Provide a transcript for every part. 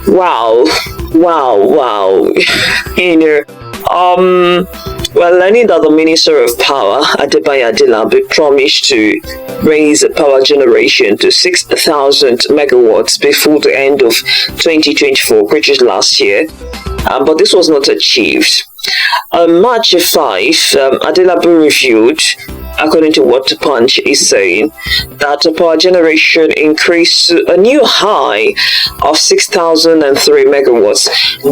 Wow. Well, learning that the Minister of Power, Adebayo Adelabu, promised to raise power generation to 6,000 megawatts before the end of 2024, which is last year, but this was not achieved. On March 5, Adelabu reviewed, according to what the Punch is saying, that the power generation increased to a new high of 6,003 megawatts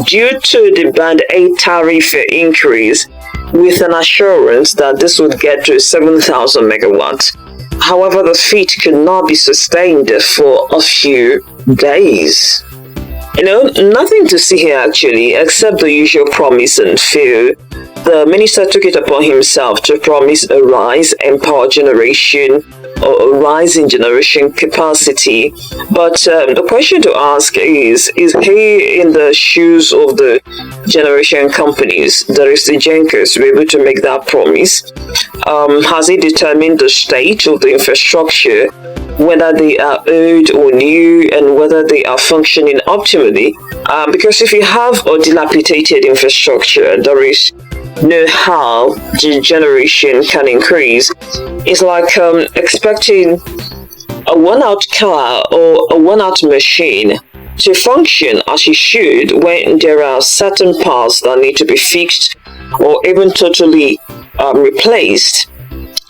due to the Band 8 tariff increase, with an assurance that this would get to 7,000 megawatts. However, the feat could not be sustained for a few days. Nothing to see here actually, except the usual promise and fail. The minister took it upon himself to promise a rise in power generation or a rise in generation capacity. But the question to ask is he in the shoes of the generation companies, that is the Gencos, to be able to make that promise? Has he determined the state of the infrastructure, whether they are old or new, and whether they are functioning optimally? Because if you have a dilapidated infrastructure, there is no how the generation can increase. It's like expecting a worn-out car or a worn-out machine to function as it should when there are certain parts that need to be fixed or even totally replaced.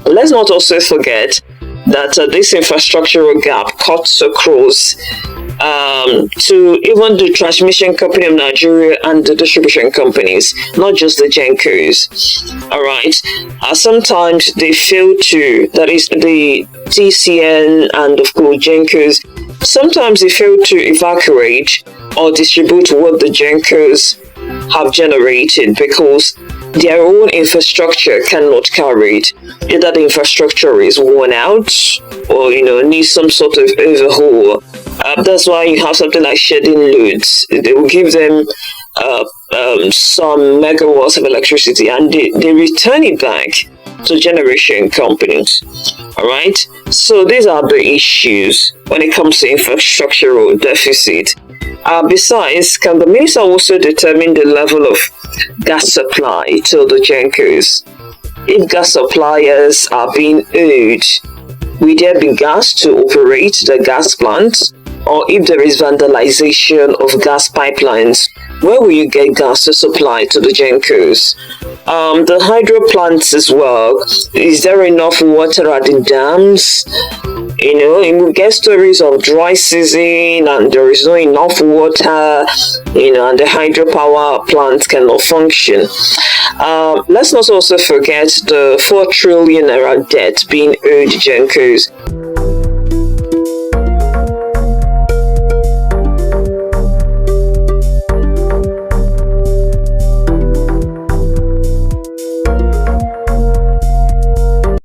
Let's not also forget that this infrastructural gap cuts across to even the transmission company of Nigeria and the distribution companies, not just the Gencos. Alright, sometimes they fail to, that is the TCN and of course Gencos, sometimes they fail to evacuate or distribute what the Gencos have generated because their own infrastructure cannot carry it. Either the infrastructure is worn out or needs some sort of overhaul. That's why you have something like shedding loads. They will give them some megawatts of electricity and they return it back to generation companies. Alright, so these are the issues when it comes to infrastructural deficit. Besides, can the minister also determine the level of gas supply to the Gencos? If gas suppliers are being owed, will there be gas to operate the gas plants? Or if there is vandalization of gas pipelines, where will you get gas to supply to the Gencos? The hydro plants as well, is there enough water at the dams? You will get stories of dry season and there is not enough water, and the hydropower plants cannot function. Let's not also forget the 4 trillion naira debt being owed Gencos.